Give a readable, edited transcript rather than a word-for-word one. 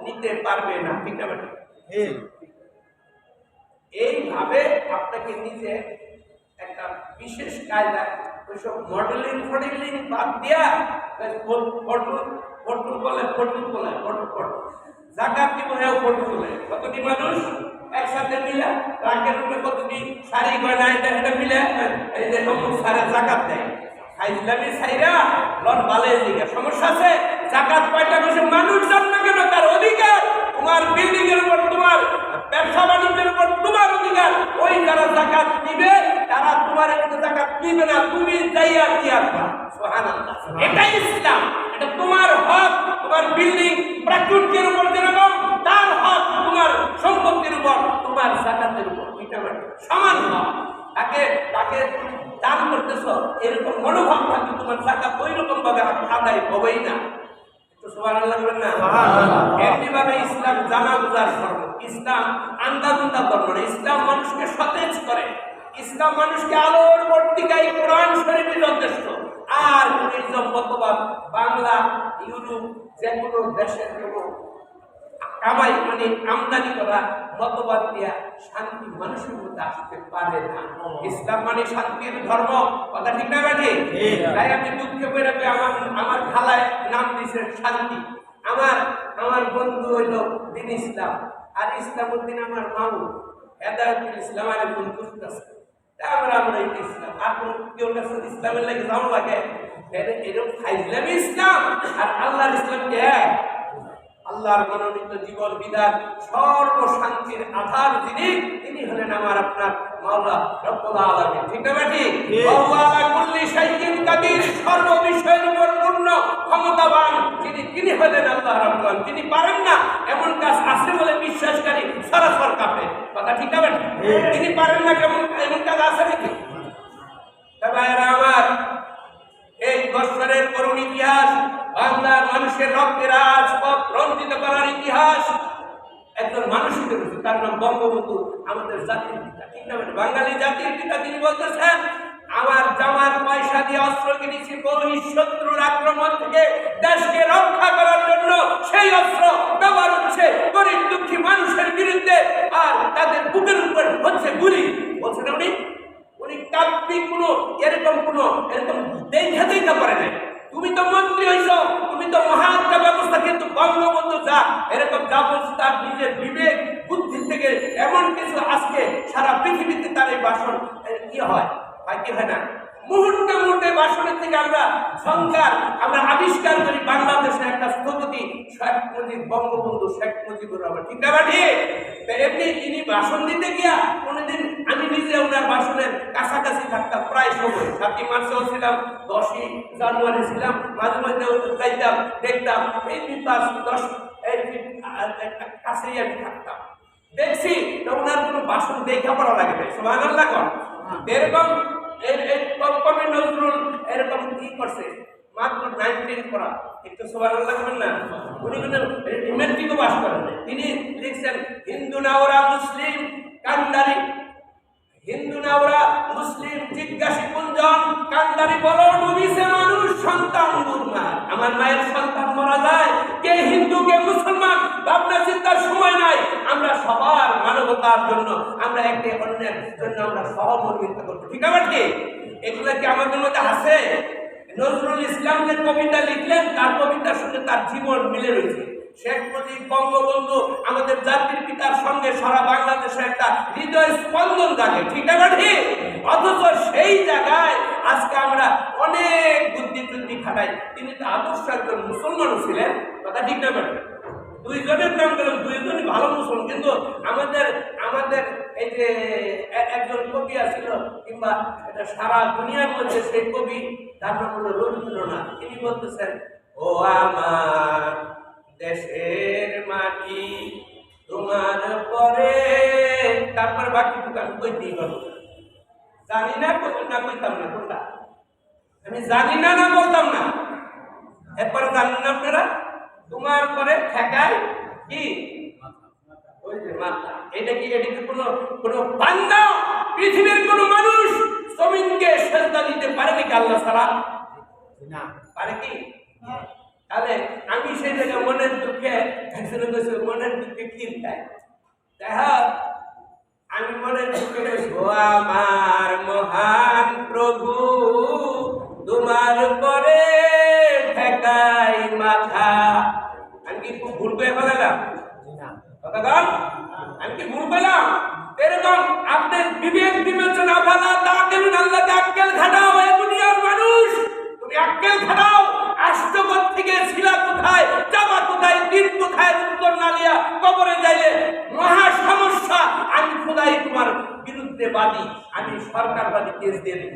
নিতে পারবে না। ঠিক না? এইভাবে আপনাকে নিজে একটা বিশেষ কায়দা ওইসব মডেলিং ফডেলিং বাদ দিয়া জাকাত দিব হ্যাঁ ফটো তোলে কতটি মানুষ একসাথে মিলে রাগের উপরে কতটি শাড়ি গয়না এটা মিলে এই যে অমুক সারে জাকাত দেয় ইসলামী সাইরা লট বালের দিকে সমস্যা আছে। জাকাত কয়টা বসে মানুষ জন্ম কেন তার অধিকার, তোমার বিল্ডিং এর উপর, তোমার ব্যবসা বাণিজ্যের উপর তোমার অধিকার। ওই যারা জাকাত দিবে তারা তোমার কিন্তু জাকাত দিবে না, তুমি যাইয়া দিয়া দিবা। সুবহানাল্লাহ, এটাই ইসলাম। এটা তোমার হক, তোমার বিল্ডিং প্রাকৃতিকের উপর যেরকম তার হক তোমার সম্পত্তির উপর, তোমার জাকাতের উপর সমান হক। তাকে দান করতেছ এরকম মনোভাব থাকবে তোমার জাকাত ওই রকম ভাবে আদায় হবেই না। সুবহানাল্লাহ বলেন না? এমনিভাবে ইসলাম জানা বুঝার ধর্ম, ইসলাম আন্দাজুন্দা ধর্ম না। ইসলাম মানুষকে সতেজ করে, ইসলাম মানুষকে আলোর পত্রিকায় কোরআন শরীফে যথেষ্ট। আর নির্জম মতবাদ বাংলা ইউরোপ যে কোনো দেশের কোনো কামাই মানে আমদানি করা মতবাদ দিয়া শান্তি মানুষের মধ্যে আসতে পারে না। ইসলাম মানে শান্তির ধর্ম, কথা ঠিক না বেঠে? তাই আমি দুঃখে পেরে আমার খালায় নাম দিয়েছে শান্তি। আমার বন্ধু হইল দিন ইসলাম, আর ইসলামউদ্দিন আমার মামু হেদায়েতুল ইসলাম আর বন্ধু আছে। আমরা ইসলাম আর কেউ কাছে ইসলামের লাগে যাও লাগে এরকম ফাইজলামি ইসলাম আর আল্লাহর ইসলাম এক। আল্লাহর মনোনীত জীবন বিধান সর্বশান্তির আধার তিনি হলেন আমার আপনার মাওলা রব্বুল আলামিন। ঠিক না বেঠি? আল্লাহ আলা কুল্লি শাইইন কাদির, সর্ব বিষয়ের উপর পূর্ণ ক্ষমতাবান তিনি হলেন আল্লাহ রাব্বুল আলামিন। তিনি পারেন না এমন কাজ আছে বলে বিশ্বাসকারী সরাসর কাফের। কথা ঠিক না বেঠি? তিনি পারেন না এমন কাজ আছে নাকি? ভাইরা আমার, এই বছরের করুণ ইতিহাস, বাংলার মানুষের রক্তের রাজপথ রঞ্জিত করার ইতিহাস একজন মানুষের রয়েছে, তার নাম বঙ্গবন্ধু, আমাদের জাতির পিতা। ঠিক না? বাঙালি জাতির পিতা। তিনি বলতেছেন, আমার জামার পয়সা দিয়ে অস্ত্র কিনেছি বহিঃশত্রুর আক্রমণ থেকে দেশকে রক্ষা করার জন্য। সেই অস্ত্র ব্যবহার হচ্ছে গরিব দুঃখী মানুষের বিরুদ্ধে, আর তাদের বুকের উপর হচ্ছে গুলি। বলছেন উনি কাব্যিক এরকম দেখা করে নাই। তুমি তো মন্ত্রী হইছ, তুমি তো মহাত্মা ব্যবস্থা, কিন্তু বঙ্গবন্ধু যা এরকম যা বলছে তার নিজের বিবেক বুদ্ধি থেকে এমন কিছু আজকে সারা পৃথিবীতে তার এই ভাষণ কি হয় কি হয় না, মুহূর্তে মুহূর্তে ভাষণের থেকে আমরা আবিষ্কার করি বাংলাদেশের একটা স্থপতি শেখ মুজিব, বঙ্গবন্ধু শেখ মুজিবুর রহমান। ঠিক না বাঠি? এমনি ইনি ভাষণ দিতে গিয়া কোনোদিন আমি নিজে ওনার ভাষণের কাছাকাছি থাকতাম প্রায় সময়। 7ই মার্চেও ছিলাম, 10ই জানুয়ারি ছিলাম, মাঝে মাঝে যাইতাম দেখতাম, এই 5-10 কাছেই আমি থাকতাম। দেখছি ওনার কোনো ভাষণ দেখা পড়া লাগে না। সুবহানাল্লাহ কর। এরকম কবি নজরুল এরকম কি করছে, মাত্র 9-10 পড়া, একটু সুবহানাল্লাহ করেন না? উনি কিন্তু মেট্রিকও পাস করেন। তিনি লিখছেন, হিন্দু না ওরা মুসলিম কান্ডারি, হিন্দু না ওরা মুসলিম জিজ্ঞাসী কুঞ্জন কান্ডারি, বলো ডুবিছে মানুষ সন্তান গুরমার। আমার মায়ের সন্তান মারা যায়, কে হিন্দু কে মুসলমান ভাবনা চিন্তার সময় নাই। আমরা সবার মানবতার জন্য, আমরা একে অন্যের জন্য আমরা সহমর্মিতা করবো। ঠিক আছে? এগুলো কি আমাদের মধ্যে আছে? নজরুল ইসলাম যে কবিতা লিখলেন, তার কবিতার সঙ্গে তার জীবন মিলে রয়েছে। শেখ মুজিব, বঙ্গবন্ধু আমাদের জাতির পিতার সঙ্গে সারা বাংলাদেশে একটা হৃদয় স্পন্দন জাগে। ঠিক আছে? অথচ সেই জায়গায় আজকে আমরা অনেক বুদ্ধি খাটাই। তিনি তো আদর্শ একজন মুসলমানও ছিলেন। কথা ঠিক না? দুইজনের নাম করেন, দুইজনই ভালো মুসলমান, কিন্তু আমাদের এই যে একজন কবি আছিল, কিংবা এটা সারা দুনিয়ার মধ্যে সেই কবি, তার নাম হলো রবীন্দ্রনাথ। তিনি বলতেছেন, ও আমার দেশের মাটি তোমার পরে, তারপর বাকি দোকান কইতেই পারবো। জানি না কইতাম না, কোনটা আমি জানি না বলতাম না। এরপরে জানেন না আপনারা, তোমার পরে ঠেকায় কি ওই যে মাথা। এটা কি কোনো বান্দা, পৃথিবীর কোন মানুষ জমিনকে সেজদা দিতে পারে নাকি আল্লাহ ছাড়া? না পারে কি? তাহলে আমি সেই জায়গায় মনের দুঃখে একজনে কইছে মনের দুঃখে ক্ষীর খাই। দেখো আমি মনের দুঃখে কইছি ও আমার মহান প্রভু তোমার পরে ঠেকাই মাথা। আমি কি খুব ভুল করে ফেলালাম? আমি কি ভুল পেলাম? এরকম আপনার বিবেক বিবেচনা ফেলা তাকেন আল্লাহকে আক্কেল খাটাও। এই দুনিয়ার মানুষ তুমি আক্কেল খাটাও। আষ্টগত থেকে ছিলা কোথায়, যাবা কোথায়, দিন কোথায়, উত্তর না লিয়া কবরে যাইলে মহা সমস্যা। আমি খোদাই তোমার বিরুদ্ধে বাদী, আমি সরকারবাদী কেস দিয়ে দেব।